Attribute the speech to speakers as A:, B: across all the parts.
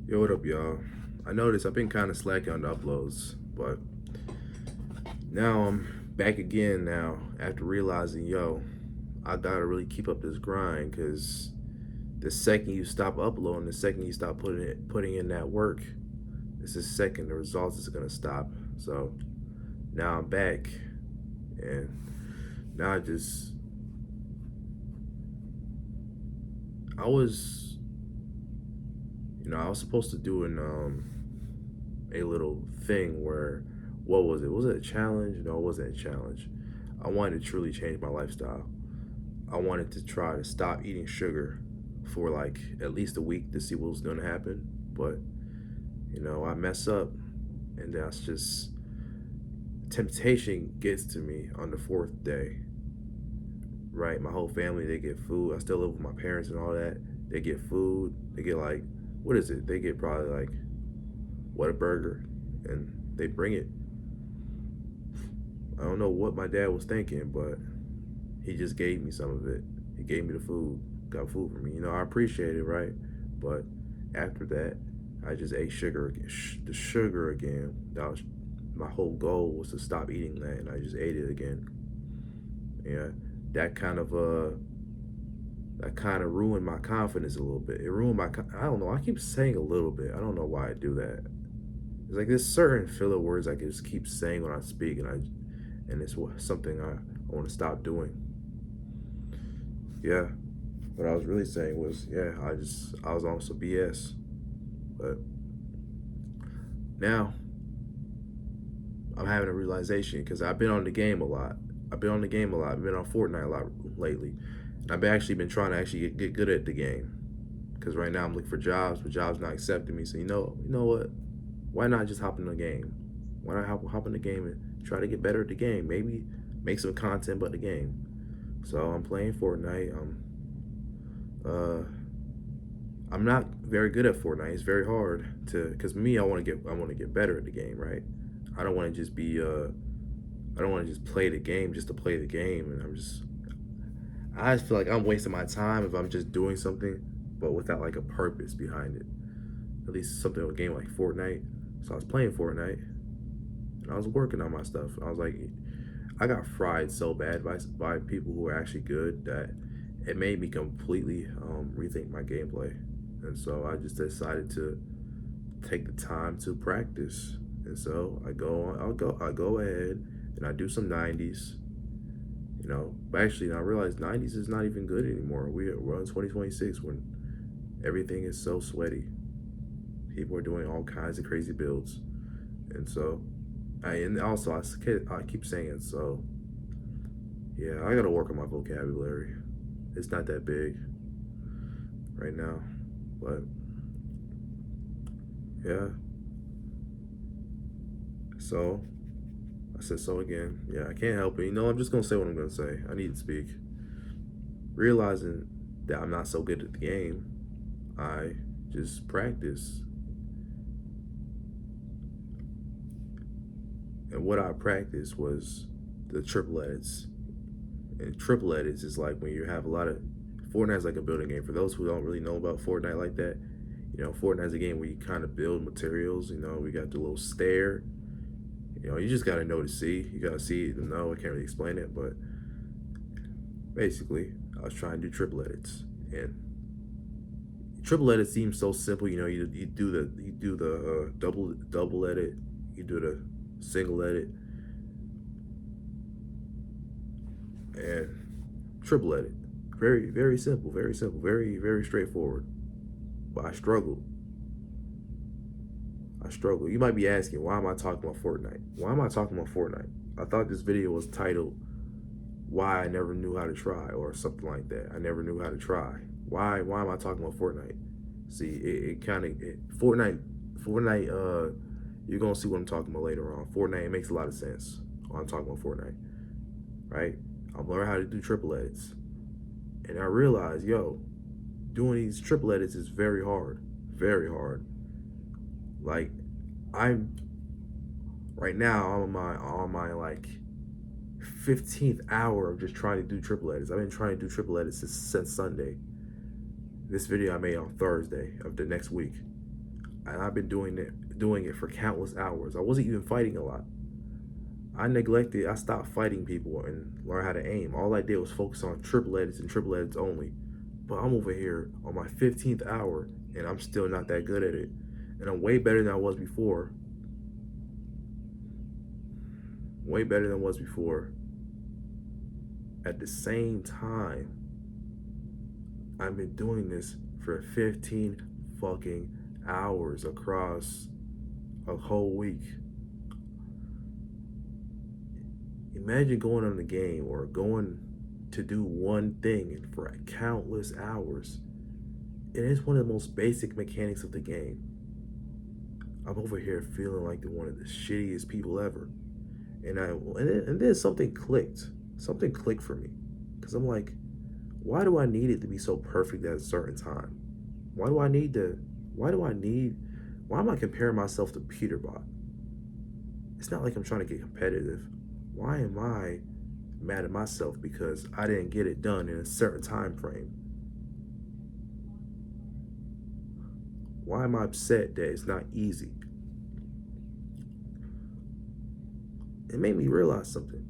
A: Yo, what up, y'all? I noticed I've been kind of slacking on the uploads, but now I'm back again now after realizing, yo, I gotta really keep up this grind because the second you stop uploading, the second you stop putting in that work, it's the second the results is gonna stop. So now I'm back, and now I was, I was supposed to do a little thing where, what was it? Was it a challenge? No, it wasn't a challenge. I wanted to truly change my lifestyle. I wanted to try to stop eating sugar for like at least a week to see what was going to happen. But, I mess up, and that's just temptation gets to me on the fourth day, right? My whole family, they get food. I still live with my parents and all that. They get food. They get like, what is it? They get probably like, what, a burger, and they bring it. I don't know what my dad was thinking, but he just gave me some of it. He gave me the food, got food for me. I appreciate it, right? But after that, I just ate sugar again. The sugar again. That was my whole goal, was to stop eating that, and I just ate it again. Yeah, that kind of ruined my confidence a little bit. It ruined my. I don't know. I keep saying a little bit. I don't know why I do that. It's like there's certain filler words I can just keep saying when I speak, and it's something I want to stop doing. Yeah, what I was really saying was, yeah, I was on some BS, but now I'm having a realization because I've been on the game a lot. I've been on the game a lot. I've been on Fortnite a lot lately, and I've actually been trying to actually get good at the game. Because right now I'm looking for jobs, but jobs not accepting me. So you know what? Why not just hop in the game? Why not hop in the game and try to get better at the game? Maybe make some content but the game. So I'm playing Fortnite. Uh, I'm not very good at Fortnite. It's very hard to, cause me, I want to get better at the game, right? I don't want to just be I don't want to just play the game just to play the game, and I just feel like I'm wasting my time if I'm just doing something, but without like a purpose behind it. At least something with a game like Fortnite. So I was playing Fortnite, and I was working on my stuff. I was like, I got fried so bad by people who are actually good that it made me completely rethink my gameplay. And so I just decided to take the time to practice. And so I go ahead and I do some 90s. But actually I realized 90s is not even good anymore. We're in 2026 when everything is so sweaty. People are doing all kinds of crazy builds, and so and also I keep saying it. So yeah, I gotta work on my vocabulary. It's not that big right now, but yeah. So I said so again. Yeah, I can't help it. I'm just gonna say what I'm gonna say. I need to speak. Realizing that I'm not so good at the game, I just practice. And what I practiced was the triple edits. And triple edits is like when you have a lot of, Fortnite's like a building game. For those who don't really know about Fortnite like that, Fortnite's a game where you kind of build materials. We got the little stair. You just gotta know to see. You gotta see it to know. I can't really explain it, but basically, I was trying to do triple edits, and triple edit seems so simple. You do the double edit, you do the single edit, and triple edit. Very, very simple, very, very straightforward. But I struggled. I struggle. You might be asking, why am I talking about Fortnite? Why am I talking about Fortnite? I thought this video was titled, Why I Never Knew How to Try, or something like that. I never knew how to try. Why am I talking about Fortnite? See, it kind of, Fortnite, you're going to see what I'm talking about later on. Fortnite, it makes a lot of sense when I'm talking about Fortnite, right? I'm learning how to do triple edits. And I realized, yo, doing these triple edits is very hard. Very hard. Like, I'm right now on my like 15th hour of just trying to do triple edits. I've been trying to do triple edits since Sunday. This video I made on Thursday of the next week. and I've been doing it for countless hours. I wasn't even fighting a lot. I stopped fighting people and learned how to aim. All I did was focus on triple edits and triple edits only. But I'm over here on my 15th hour and I'm still not that good at it. And I'm way better than I was before. Way better than I was before. At the same time, I've been doing this for 15 fucking hours across a whole week. Imagine going on the game or going to do one thing for countless hours. And it's one of the most basic mechanics of the game. I'm over here feeling like one of the shittiest people ever. And then something clicked. Something clicked for me. Because I'm like, why do I need it to be so perfect at a certain time? Why do I need why am I comparing myself to Peterbot? It's not like I'm trying to get competitive. Why am I mad at myself because I didn't get it done in a certain time frame? Why am I upset that it's not easy? It made me realize something.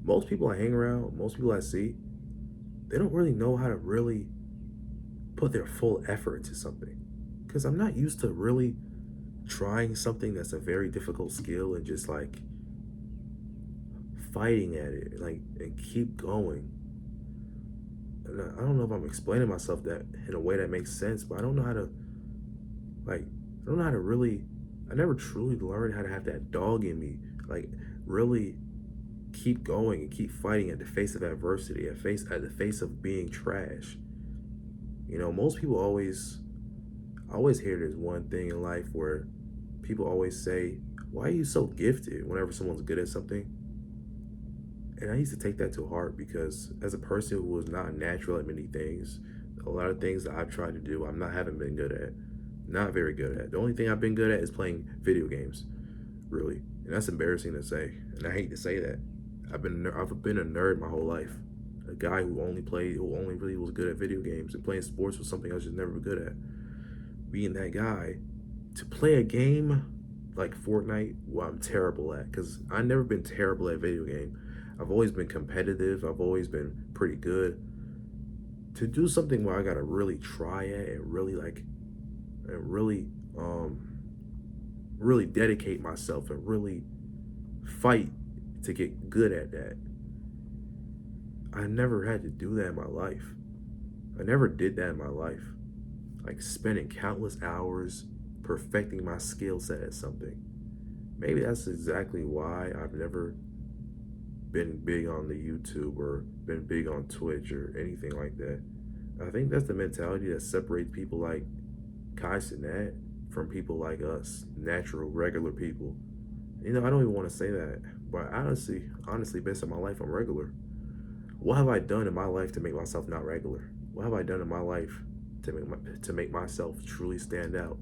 A: Most people I hang around, most people I see, they don't really know how to really put their full effort into something. Because I'm not used to really trying something that's a very difficult skill and just like fighting at it, like, and keep going. And I don't know if I'm explaining myself that in a way that makes sense, but I don't know how to, like, I don't know how to really, I never truly learned how to have that dog in me, like, really keep going and keep fighting at the face of adversity, at the face of being trash. You know, most people I always hear there's one thing in life where people always say, why are you so gifted whenever someone's good at something? And I used to take that to heart because as a person who was not natural at many things, a lot of things that I've tried to do, haven't been good at. Not very good at. The only thing I've been good at is playing video games, really. And that's embarrassing to say. And I hate to say that. I've been a nerd my whole life. A guy who only really was good at video games, and playing sports was something I was just never good at. Being that guy, to play a game like Fortnite, well, I'm terrible at, because I've never been terrible at video game. I've always been competitive. I've always been pretty good. To do something where I gotta really try at and really dedicate myself and really fight to get good at that. I never had to do that in my life. I never did that in my life. Like spending countless hours perfecting my skill set at something. Maybe that's exactly why I've never been big on the YouTube or been big on Twitch or anything like that. I think that's the mentality that separates people like Kai Cenat from people like us, natural, regular people. You know, I don't even want to say that, but honestly, based on my life, I'm regular. What have I done in my life to make myself not regular? What have I done in my life to make myself truly stand out?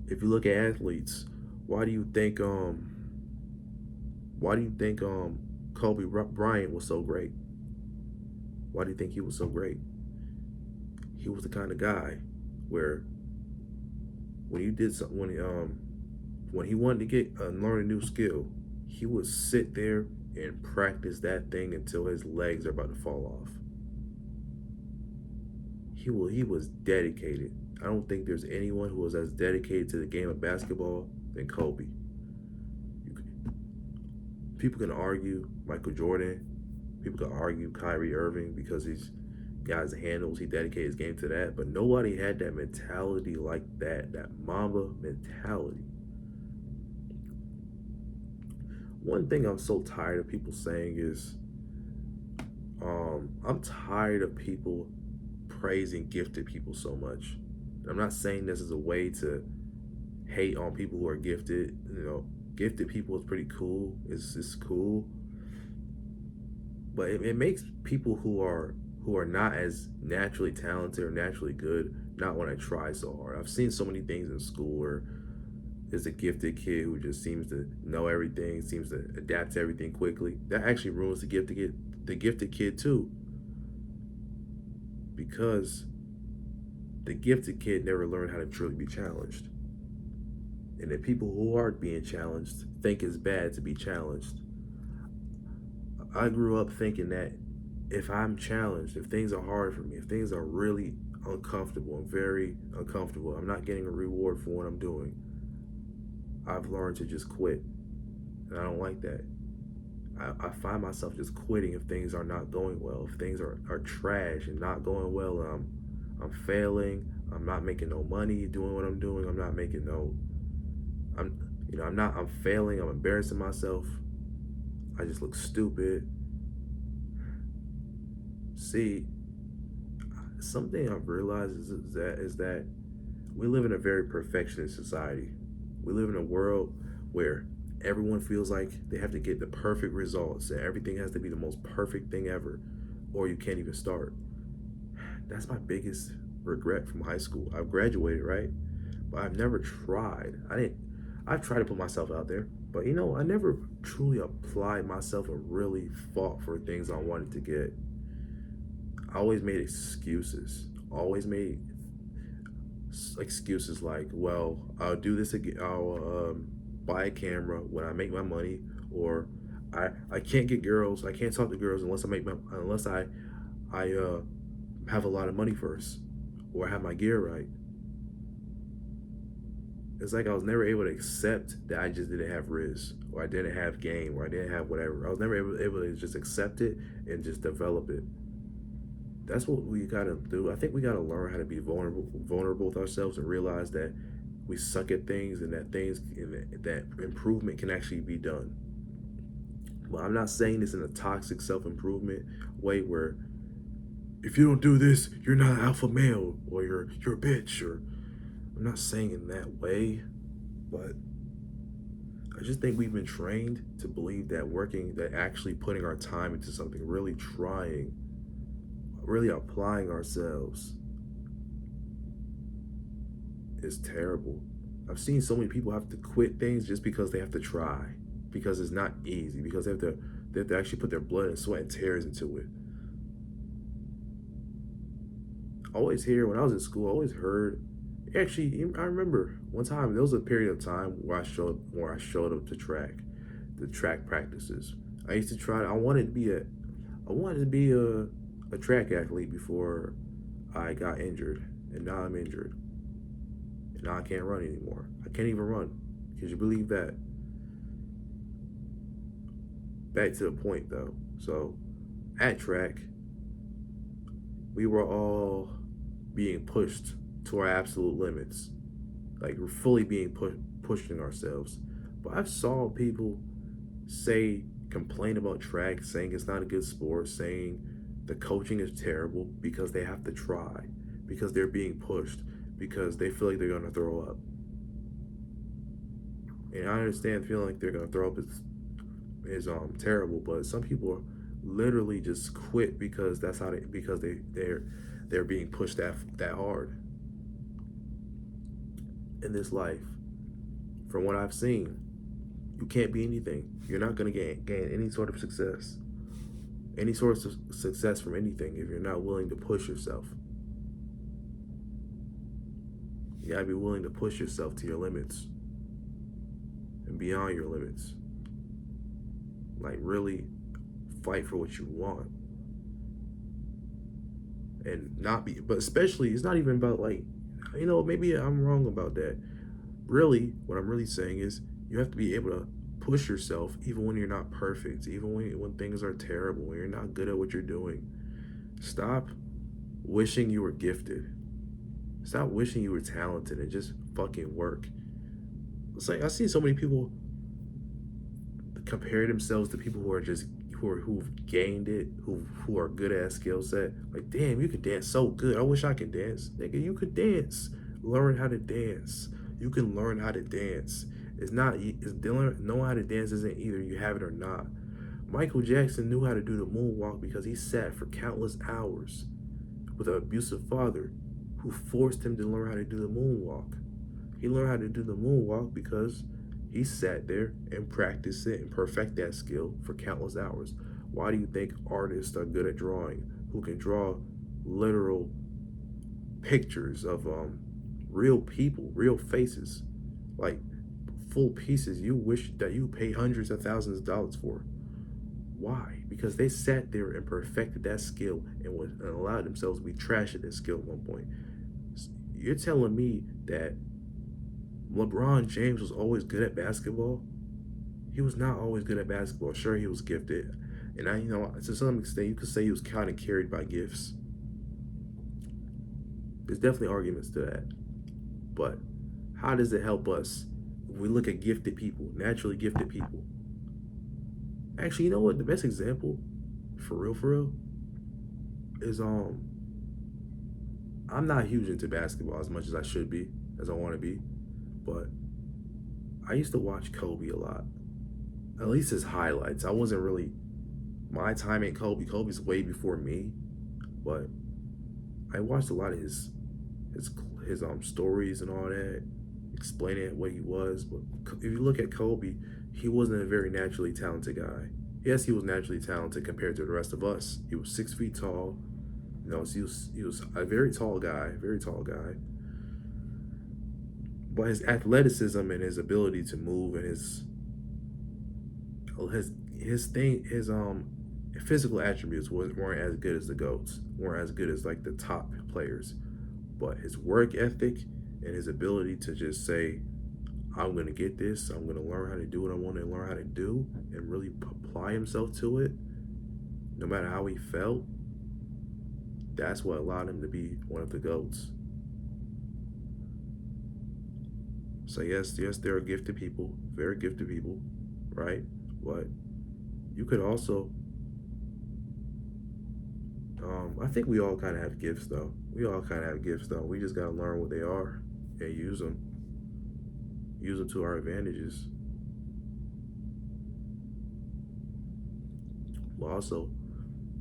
A: If you look at athletes, why do you think Kobe Bryant was so great? Why do you think he was so great? He was the kind of guy where when you did something, when he wanted to get learn a new skill, he would sit there and practice that thing until his legs are about to fall off. He was dedicated. I don't think there's anyone who was as dedicated to the game of basketball than Kobe. People can argue Michael Jordan. People can argue Kyrie Irving because he's got his handles. He dedicated his game to that. But nobody had that mentality like that Mamba mentality. One thing I'm so tired of people saying is, I'm tired of people praising gifted people so much. I'm not saying this is a way to hate on people who are gifted. You know, gifted people is pretty cool. It's cool, but it makes people who are not as naturally talented or naturally good not want to try so hard. I've seen so many things in school where there's a gifted kid who just seems to know everything, seems to adapt to everything quickly. That actually ruins the gifted kid too. because the gifted kid never learned how to truly be challenged. And the people who aren't being challenged think it's bad to be challenged. I grew up thinking that if I'm challenged, if things are hard for me, if things are really uncomfortable and very uncomfortable, I'm not getting a reward for what I'm doing. I've learned to just quit. And I don't like that. I find myself just quitting if things are not going well, if things are trash and not going well, and I'm failing, I'm not making no money doing what I'm doing, I'm not making no I'm I'm failing, I'm embarrassing myself, I just look stupid. See, something I've realized is that we live in a very perfectionist society. We live in a world where everyone feels like they have to get the perfect results and everything has to be the most perfect thing ever, or you can't even start. That's my biggest regret from high school. I've graduated, right? But I've never tried. I've tried to put myself out there, but I never truly applied myself and really fought for things I wanted to get. I always made excuses. Always made excuses like, well, I'll do this again. I'll buy a camera when I make my money, or I can't get girls. I can't talk to girls unless I have a lot of money first, or have my gear right. It's like I was never able to accept that I just didn't have riz, or I didn't have game, or I didn't have whatever. I was never able to just accept it and just develop it. That's what we gotta do. I think we gotta learn how to be vulnerable with ourselves, and realize that we suck at things, and that improvement can actually be done. But I'm not saying this in a toxic self improvement way where if you don't do this, you're not an alpha male, or you're a bitch, or I'm not saying in that way, but I just think we've been trained to believe that actually putting our time into something, really trying, really applying ourselves is terrible. I've seen so many people have to quit things just because they have to try, because it's not easy, because they have to actually put their blood and sweat and tears into it. Always hear when I was in school, I always heard. Actually, I remember one time there was a period of time where I showed up to the track practices. I used to try. I wanted to be a track athlete before I got injured, and now I'm injured, and now I can't run anymore. I can't even run. Can you believe that? Back to the point though. So at track, we were all being pushed to our absolute limits. Like we're fully being pushing ourselves. But I've saw people complain about track, saying it's not a good sport, saying the coaching is terrible because they have to try, because they're being pushed, because they feel like they're gonna throw up. And I understand feeling like they're gonna throw up is terrible, but some people literally just quit because they're being pushed that hard in this life. From what I've seen, you can't be anything. You're not going to gain any sort of success, from anything if you're not willing to push yourself. You gotta be willing to push yourself to your limits and beyond your limits. Like really fight for what you want, and not be. But especially, it's not even about like, maybe I'm wrong about that. Really, what I'm really saying is you have to be able to push yourself even when you're not perfect, even when things are terrible, when you're not good at what you're doing. Stop wishing you were gifted. Stop wishing you were talented and just fucking work. It's like I see so many people compare themselves to people who've gained it, who are good at a skill set. Like, damn, you can dance so good. I wish I could dance. Nigga, you could dance. Learn how to dance. You can learn how to dance. Knowing how to dance isn't either you have it or not. Michael Jackson knew how to do the moonwalk because he sat for countless hours with an abusive father who forced him to learn how to do the moonwalk. He learned how to do the moonwalk because he sat there and practiced it and perfect that skill for countless hours. Why do you think artists are good at drawing, who can draw literal pictures of real people, real faces, like full pieces you wish that you paid hundreds of thousands of dollars for. Why? Because they sat there and perfected that skill and allowed themselves to be trash at that skill at one point. You're telling me that LeBron James was always good at basketball? He was not always good at basketball. Sure, he was gifted. And to some extent, you could say he was kind of carried by gifts. There's definitely arguments to that. But how does it help us if we look at gifted people, naturally gifted people? Actually, you know what? The best example, for real, is I'm not huge into basketball as much as I should be, as I want to be, but I used to watch Kobe a lot. At least his highlights. I wasn't really my time at Kobe. Kobe's way before me, but I watched a lot of his stories and all that, explaining what he was. But if you look at Kobe, he wasn't a very naturally talented guy. Yes, he was naturally talented compared to the rest of us. He was 6 feet tall. So he was a very tall guy, very tall guy. But his athleticism and his ability to move and his physical attributes weren't as good as the goats, weren't as good as like the top players. But his work ethic and his ability to just say, I'm gonna get this, I'm gonna learn how to do what I want to learn how to do, and really apply himself to it, no matter how he felt, that's what allowed him to be one of the GOATs. So yes, there are gifted people, very gifted people, right? But you could also, I think we all kind of have gifts though. We all kind of have gifts though. We just gotta learn what they are and use them to our advantages. But also,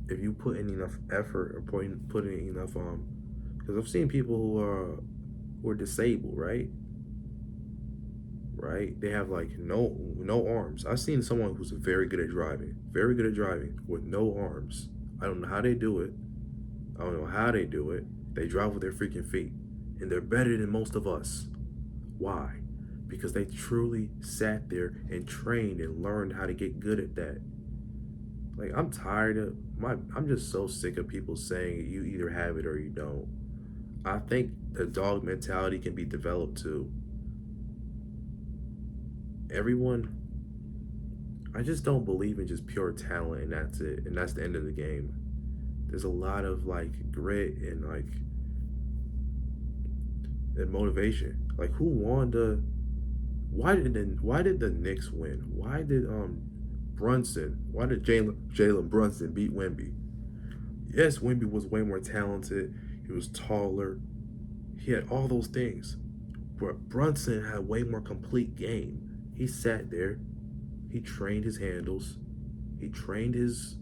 A: if you put in enough effort or put in enough because I've seen people who are disabled, right? Right? They have like no arms. I've seen someone who's very good at driving with no arms. I don't know how they do it. I don't know how they do it. They drive with their freaking feet, and they're better than most of us. Why? Because they truly sat there and trained and learned how to get good at that. Like I'm just so sick of people saying you either have it or you don't. I think the dog mentality can be developed too. Everyone, I just don't believe in just pure talent and that's it. And that's the end of the game. There's a lot of like grit and motivation. Like who won the why did the Knicks win? Why did Jalen Brunson beat Wemby? Yes, Wemby was way more talented. He was taller. He had all those things. But Brunson had a way more complete game. He sat there. He trained his handles. He trained his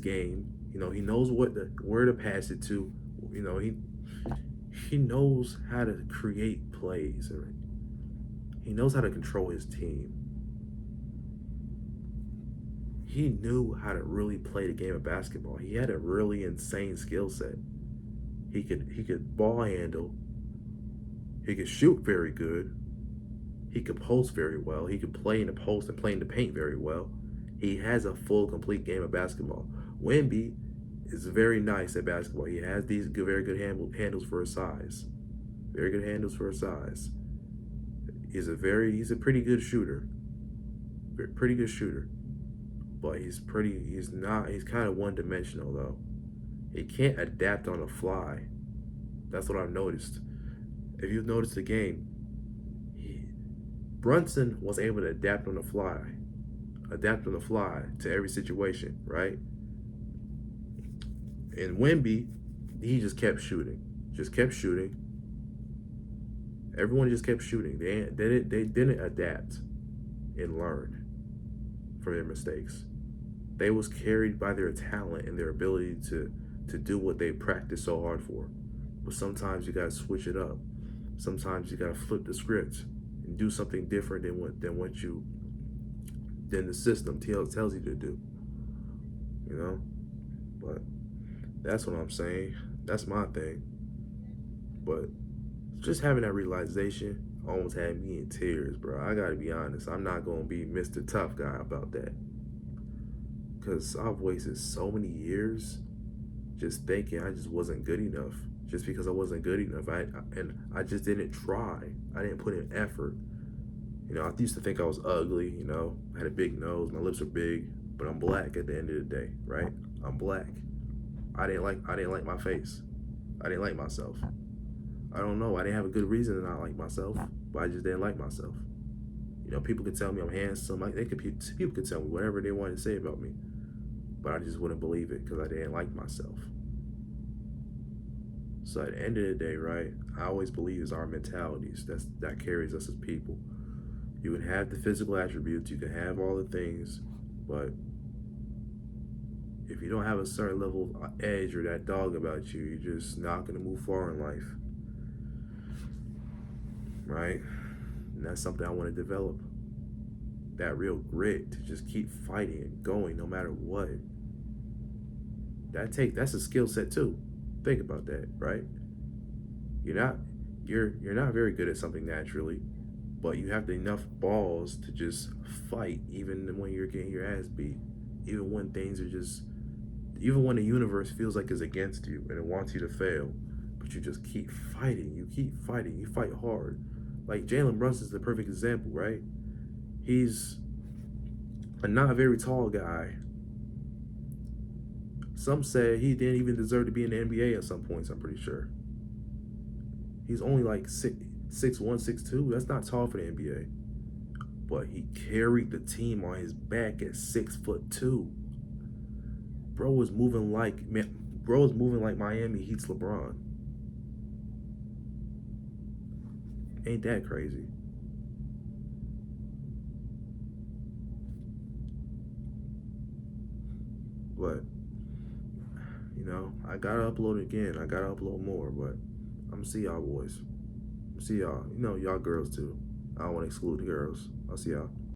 A: game. He knows where to pass it to. He knows how to create plays. Right? He knows how to control his team. He knew how to really play the game of basketball. He had a really insane skill set. He could ball handle. He could shoot very good. He could post very well. He could play in the post and play in the paint very well. He has a full, complete game of basketball. Wemby is very nice at basketball. He has these very good handles for his size. Very good handles for his size. He's a pretty good shooter. Pretty good shooter. But he's kind of one-dimensional though. He can't adapt on the fly. That's what I've noticed. If you've noticed the game, Brunson was able to adapt on the fly to every situation, right? And Wemby, he just kept shooting. Everyone just kept shooting. They didn't adapt and learn from their mistakes. They was carried by their talent and their ability to do what they practiced so hard for. But sometimes you gotta switch it up. Sometimes you gotta flip the script and do something different than the system tells you to do. But that's what I'm saying. That's my thing. But just having that realization almost had me in tears, bro. I gotta be honest. I'm not gonna be Mr. Tough Guy about that. Because I've wasted so many years just thinking I just wasn't good enough. Just because I wasn't good enough. I just didn't try. I didn't put in effort. You know, I used to think I was ugly, you know. I had a big nose, my lips are big, but I'm black at the end of the day, right? I'm black. I didn't like my face. I didn't like myself. I don't know. I didn't have a good reason to not like myself, but I just didn't like myself. You know, people could tell me I'm handsome. Like people could tell me whatever they wanted to say about me, but I just wouldn't believe it because I didn't like myself. So at the end of the day, right? I always believe it's our mentalities that carries us as people. You can have the physical attributes, you can have all the things, but if you don't have a certain level of edge or that dog about you, you're just not gonna move far in life, right? And that's something I want to develop. That real grit to just keep fighting and going no matter what. That's a skill set too. Think about that, right? You're not you're not very good at something naturally, but you have enough balls to just fight even when you're getting your ass beat. Even when things are just even when the universe feels like it's against you and it wants you to fail, but you just keep fighting. You keep fighting. You fight hard. Like Jalen Brunson's the perfect example, right? He's a not very tall guy. Some say he didn't even deserve to be in the NBA at some points, I'm pretty sure. He's only like 6'1", 6'2". That's not tall for the NBA. But he carried the team on his back at 6'2". Bro was moving like Miami Heat's LeBron. Ain't that crazy? But you know, I gotta upload again. I gotta upload more, but I'm gonna see y'all boys. See y'all. You know, y'all girls too. I don't want to exclude the girls. I'll see y'all.